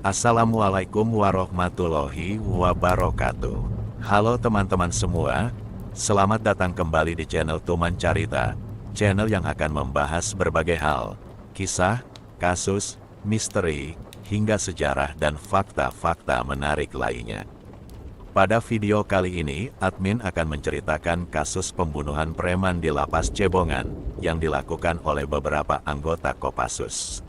Assalamualaikum warahmatullahi wabarakatuh. Halo teman-teman semua, selamat datang kembali di channel Tuman Carita, channel yang akan membahas berbagai hal, kisah, kasus, misteri, hingga sejarah dan fakta-fakta menarik lainnya. Pada video kali ini, admin akan menceritakan kasus pembunuhan preman di Lapas Cebongan yang dilakukan oleh beberapa anggota Kopassus.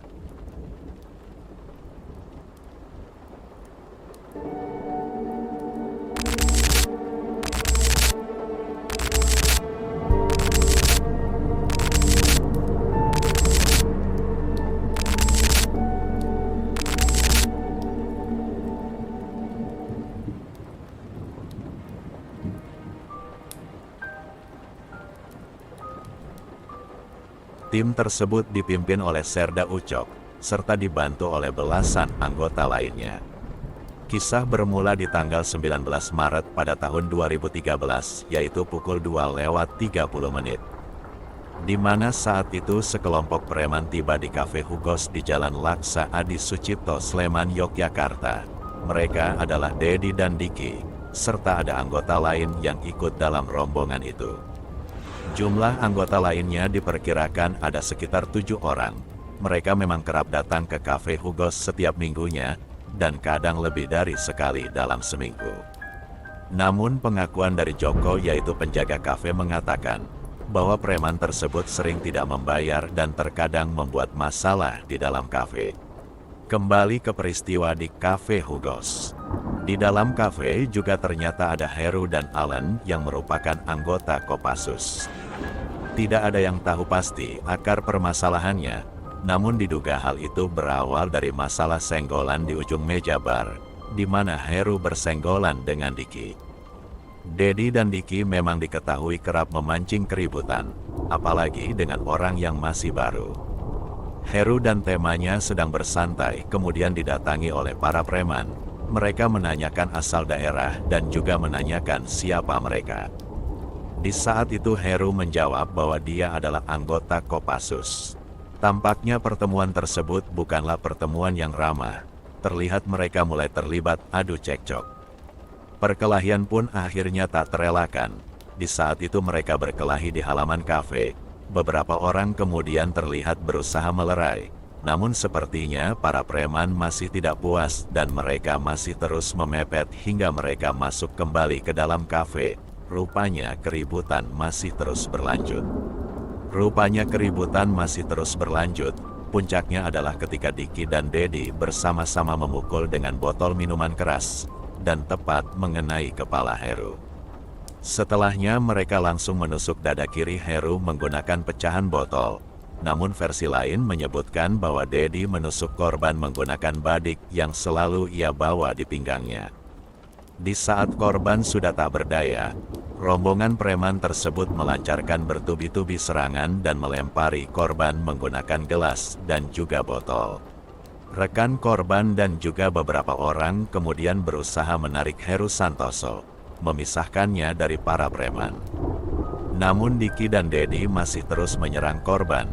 Tim tersebut dipimpin oleh Serda Ucok, serta dibantu oleh belasan anggota lainnya. Kisah bermula di tanggal 19 Maret pada tahun 2013, yaitu pukul 2:30, di mana saat itu sekelompok preman tiba di Cafe Hugos di Jalan Laksa Adi Sucipto, Sleman, Yogyakarta. Mereka adalah Dedi dan Diki, serta ada anggota lain yang ikut dalam rombongan itu. Jumlah anggota lainnya diperkirakan ada sekitar 7 orang. Mereka memang kerap datang ke Cafe Hugos setiap minggunya, dan kadang lebih dari sekali dalam seminggu. Namun pengakuan dari Joko, yaitu penjaga kafe, mengatakan bahwa preman tersebut sering tidak membayar dan terkadang membuat masalah di dalam kafe. Kembali ke peristiwa di Cafe Hugos. Di dalam kafe juga ternyata ada Heru dan Alan yang merupakan anggota Kopassus. Tidak ada yang tahu pasti akar permasalahannya, namun diduga hal itu berawal dari masalah senggolan di ujung meja bar, di mana Heru bersenggolan dengan Diki. Dedi dan Diki memang diketahui kerap memancing keributan, apalagi dengan orang yang masih baru. Heru dan temannya sedang bersantai, kemudian didatangi oleh para preman. Mereka menanyakan asal daerah dan juga menanyakan siapa mereka. Di saat itu Heru menjawab bahwa dia adalah anggota Kopassus. Tampaknya pertemuan tersebut bukanlah pertemuan yang ramah. Terlihat mereka mulai terlibat adu cekcok. Perkelahian pun akhirnya tak terelakkan. Di saat itu mereka berkelahi di halaman kafe. Beberapa orang kemudian terlihat berusaha melerai. Namun sepertinya para preman masih tidak puas dan mereka masih terus memepet hingga mereka masuk kembali ke dalam kafe. Rupanya keributan masih terus berlanjut. Puncaknya adalah ketika Diki dan Dedi bersama-sama memukul dengan botol minuman keras dan tepat mengenai kepala Heru. Setelahnya mereka langsung menusuk dada kiri Heru menggunakan pecahan botol. Namun versi lain menyebutkan bahwa Dedi menusuk korban menggunakan badik yang selalu ia bawa di pinggangnya. Di saat korban sudah tak berdaya, rombongan preman tersebut melancarkan bertubi-tubi serangan dan melempari korban menggunakan gelas dan juga botol. Rekan korban dan juga beberapa orang kemudian berusaha menarik Heru Santoso, memisahkannya dari para preman. Namun Diki dan Dedi masih terus menyerang korban.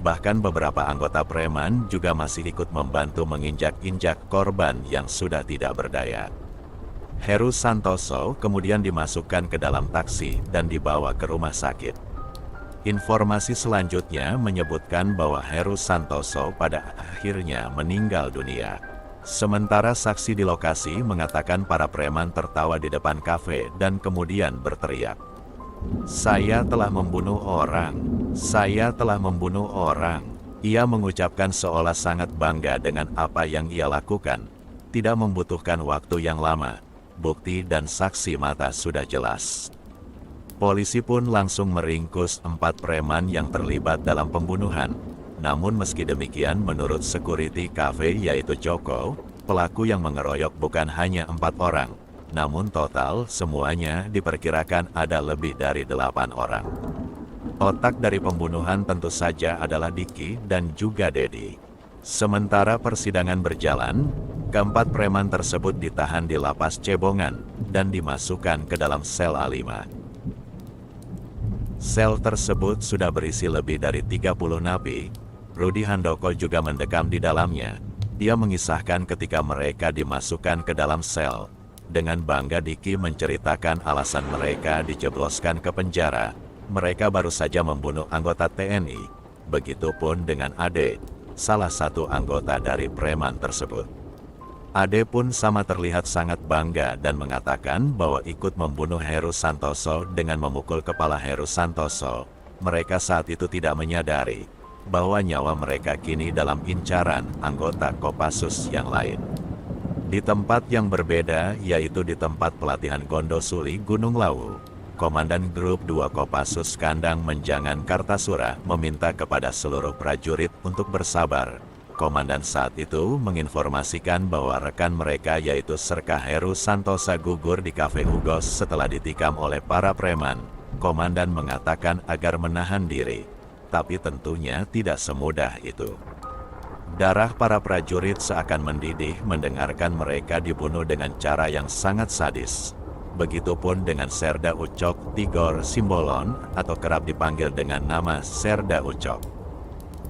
Bahkan beberapa anggota preman juga masih ikut membantu menginjak-injak korban yang sudah tidak berdaya. Heru Santoso kemudian dimasukkan ke dalam taksi dan dibawa ke rumah sakit. Informasi selanjutnya menyebutkan bahwa Heru Santoso pada akhirnya meninggal dunia. Sementara saksi di lokasi mengatakan para preman tertawa di depan kafe dan kemudian berteriak, "Saya telah membunuh orang. Saya telah membunuh orang." Ia mengucapkan seolah sangat bangga dengan apa yang ia lakukan. Tidak membutuhkan waktu yang lama. Bukti dan saksi mata sudah jelas. Polisi pun langsung meringkus 4 preman yang terlibat dalam pembunuhan. Namun meski demikian menurut security cafe yaitu Joko, pelaku yang mengeroyok bukan hanya 4 orang. Namun total semuanya diperkirakan ada lebih dari 8 orang. Otak dari pembunuhan tentu saja adalah Diki dan juga Dedi. Sementara persidangan berjalan, keempat preman tersebut ditahan di Lapas Cebongan dan dimasukkan ke dalam sel A5. Sel tersebut sudah berisi lebih dari 30 napi. Rudi Handoko juga mendekam di dalamnya. Dia mengisahkan ketika mereka dimasukkan ke dalam sel. Dengan bangga Diki menceritakan alasan mereka dijebloskan ke penjara. Mereka baru saja membunuh anggota TNI. Begitupun dengan Ade, salah satu anggota dari preman tersebut. Ade pun sama terlihat sangat bangga dan mengatakan bahwa ikut membunuh Heru Santoso dengan memukul kepala Heru Santoso. Mereka saat itu tidak menyadari bahwa nyawa mereka kini dalam incaran anggota Kopassus yang lain. Di tempat yang berbeda, yaitu di tempat pelatihan Gondosuli Gunung Lawu, Komandan Grup 2 Kopassus Kandang Menjangan Kartasura meminta kepada seluruh prajurit untuk bersabar. Komandan saat itu menginformasikan bahwa rekan mereka yaitu Serka Heru Santosa gugur di Cafe Hugos setelah ditikam oleh para preman. Komandan mengatakan agar menahan diri, tapi tentunya tidak semudah itu. Darah para prajurit seakan mendidih mendengarkan mereka dibunuh dengan cara yang sangat sadis. Begitupun dengan Serda Ucok Tigor Simbolon atau kerap dipanggil dengan nama Serda Ucok.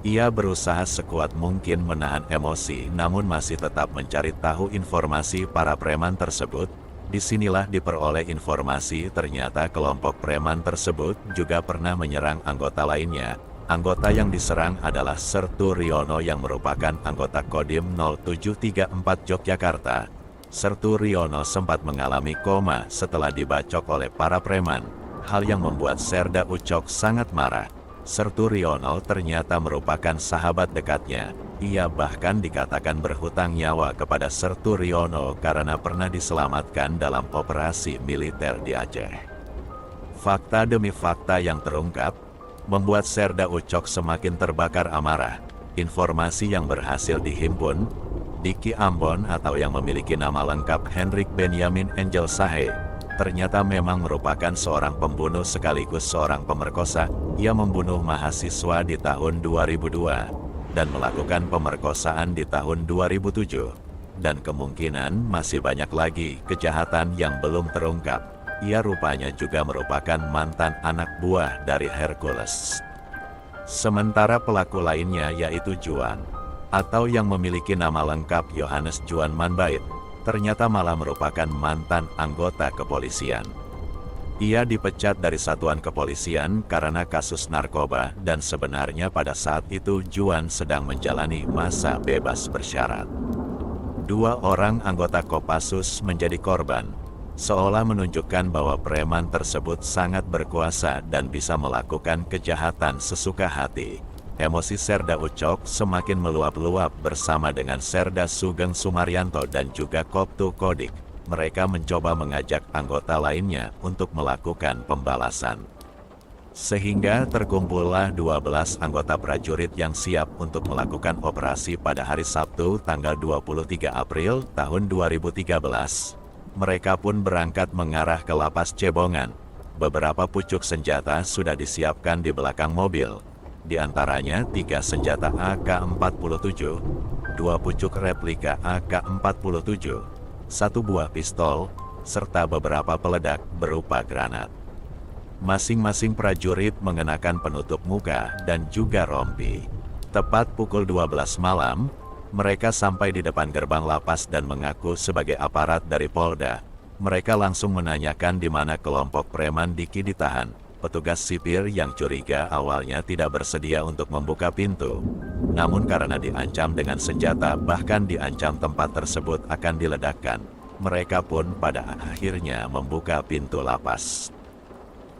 Ia berusaha sekuat mungkin menahan emosi namun masih tetap mencari tahu informasi para preman tersebut. Disinilah diperoleh informasi ternyata kelompok preman tersebut juga pernah menyerang anggota lainnya. Anggota yang diserang adalah Sertu Riono yang merupakan anggota Kodim 0734 Yogyakarta. Sertu Riono sempat mengalami koma setelah dibacok oleh para preman, hal yang membuat Serda Ucok sangat marah. Sertu Riono ternyata merupakan sahabat dekatnya. Ia bahkan dikatakan berhutang nyawa kepada Sertu Riono karena pernah diselamatkan dalam operasi militer di Aceh. Fakta demi fakta yang terungkap membuat Serda Ucok semakin terbakar amarah. Informasi yang berhasil dihimpun, Diki Ambon atau yang memiliki nama lengkap Hendrik Benyamin Angel Sahe, ternyata memang merupakan seorang pembunuh sekaligus seorang pemerkosa. Ia membunuh mahasiswa di tahun 2002 dan melakukan pemerkosaan di tahun 2007. Dan kemungkinan masih banyak lagi kejahatan yang belum terungkap. Ia rupanya juga merupakan mantan anak buah dari Hercules. Sementara pelaku lainnya yaitu Juan, atau yang memiliki nama lengkap Yohanes Juan Manbait, ternyata malah merupakan mantan anggota kepolisian. Ia dipecat dari satuan kepolisian karena kasus narkoba dan sebenarnya pada saat itu Juan sedang menjalani masa bebas bersyarat. 2 orang anggota Kopassus menjadi korban, seolah menunjukkan bahwa preman tersebut sangat berkuasa dan bisa melakukan kejahatan sesuka hati. Emosi Serda Ucok semakin meluap-luap bersama dengan Serda Sugeng Sumaryanto dan juga Koptu Kodik. Mereka mencoba mengajak anggota lainnya untuk melakukan pembalasan. Sehingga terkumpullah 12 anggota prajurit yang siap untuk melakukan operasi pada hari Sabtu tanggal 23 April tahun 2013. Mereka pun berangkat mengarah ke Lapas Cebongan. Beberapa pucuk senjata sudah disiapkan di belakang mobil. Di antaranya 3 senjata AK-47, 2 pucuk replika AK-47, 1 buah pistol, serta beberapa peledak berupa granat. Masing-masing prajurit mengenakan penutup muka dan juga rompi. Tepat pukul 12 malam, mereka sampai di depan gerbang lapas dan mengaku sebagai aparat dari Polda. Mereka langsung menanyakan di mana kelompok preman Diki ditahan. Petugas sipir yang curiga awalnya tidak bersedia untuk membuka pintu. Namun karena diancam dengan senjata bahkan diancam tempat tersebut akan diledakkan, mereka pun pada akhirnya membuka pintu lapas.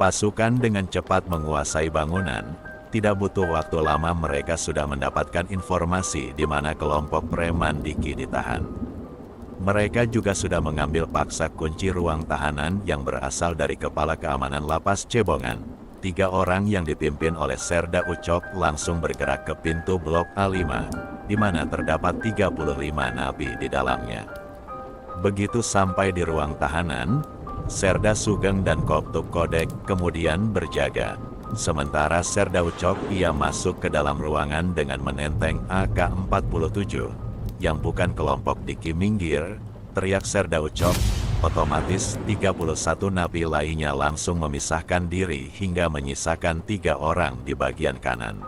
Pasukan dengan cepat menguasai bangunan. Tidak butuh waktu lama mereka sudah mendapatkan informasi di mana kelompok preman Diki ditahan. Mereka juga sudah mengambil paksa kunci ruang tahanan yang berasal dari Kepala Keamanan Lapas Cebongan. 3 orang yang dipimpin oleh Serda Ucok langsung bergerak ke pintu blok A5, di mana terdapat 35 napi di dalamnya. Begitu sampai di ruang tahanan, Serda Sugeng dan Koptu Kodek kemudian berjaga. Sementara Serda Ucok ia masuk ke dalam ruangan dengan menenteng AK-47. Yang bukan kelompok Diki minggir, teriak Serda Ucok. Otomatis 31 napi lainnya langsung memisahkan diri hingga menyisakan 3 orang di bagian kanan.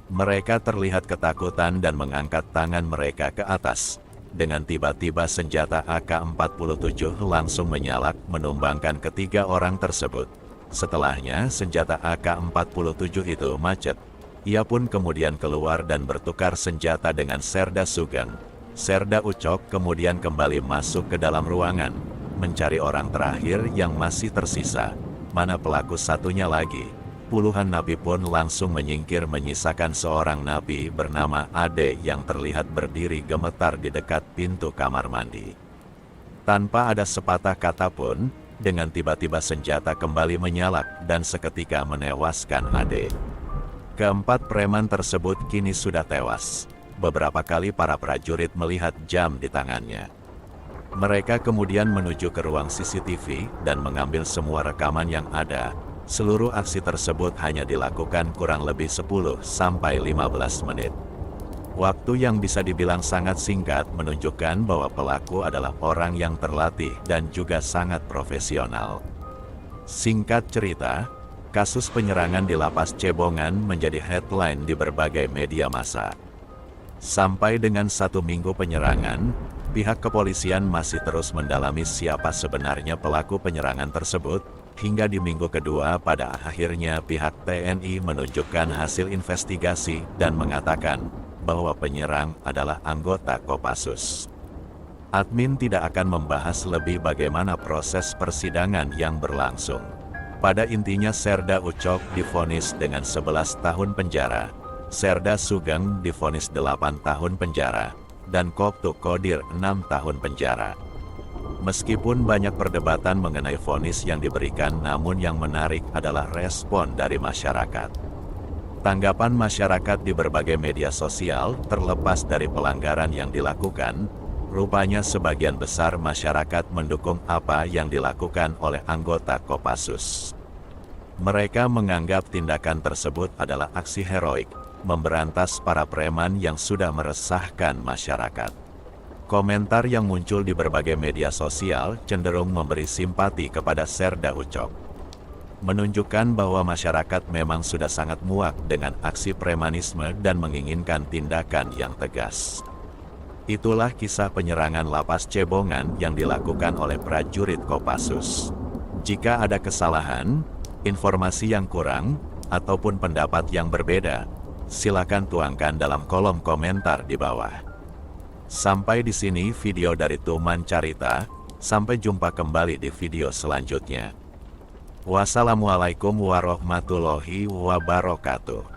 Mereka terlihat ketakutan dan mengangkat tangan mereka ke atas. Dengan tiba-tiba senjata AK-47 langsung menyalak menumbangkan ketiga orang tersebut. Setelahnya senjata AK-47 itu macet. Ia pun kemudian keluar dan bertukar senjata dengan Serda Sugeng. Serda Ucok kemudian kembali masuk ke dalam ruangan, mencari orang terakhir yang masih tersisa. Mana pelaku satunya lagi? Puluhan napi pun langsung menyingkir menyisakan seorang napi bernama Ade yang terlihat berdiri gemetar di dekat pintu kamar mandi. Tanpa ada sepatah kata pun, dengan tiba-tiba senjata kembali menyalak dan seketika menewaskan Ade. Keempat preman tersebut kini sudah tewas. Beberapa kali para prajurit melihat jam di tangannya. Mereka kemudian menuju ke ruang CCTV dan mengambil semua rekaman yang ada. Seluruh aksi tersebut hanya dilakukan kurang lebih 10-15 menit. Waktu yang bisa dibilang sangat singkat menunjukkan bahwa pelaku adalah orang yang terlatih dan juga sangat profesional. Singkat cerita, kasus penyerangan di Lapas Cebongan menjadi headline di berbagai media massa. Sampai dengan 1 minggu penyerangan, pihak kepolisian masih terus mendalami siapa sebenarnya pelaku penyerangan tersebut. Hingga di minggu kedua pada akhirnya pihak TNI menunjukkan hasil investigasi dan mengatakan bahwa penyerang adalah anggota Kopassus. Admin tidak akan membahas lebih bagaimana proses persidangan yang berlangsung. Pada intinya Serda Ucok divonis dengan 11 tahun penjara, Serda Sugeng divonis 8 tahun penjara, dan Koptu Kodir 6 tahun penjara. Meskipun banyak perdebatan mengenai vonis yang diberikan, namun yang menarik adalah respon dari masyarakat. Tanggapan masyarakat di berbagai media sosial, terlepas dari pelanggaran yang dilakukan, rupanya sebagian besar masyarakat mendukung apa yang dilakukan oleh anggota Kopassus. Mereka menganggap tindakan tersebut adalah aksi heroik, memberantas para preman yang sudah meresahkan masyarakat. Komentar yang muncul di berbagai media sosial cenderung memberi simpati kepada Serda Ucok. Menunjukkan bahwa masyarakat memang sudah sangat muak dengan aksi premanisme dan menginginkan tindakan yang tegas. Itulah kisah penyerangan Lapas Cebongan yang dilakukan oleh prajurit Kopassus. Jika ada kesalahan, informasi yang kurang, ataupun pendapat yang berbeda, silakan tuangkan dalam kolom komentar di bawah. Sampai di sini video dari Tuman Carita, sampai jumpa kembali di video selanjutnya. Wassalamualaikum warahmatullahi wabarakatuh.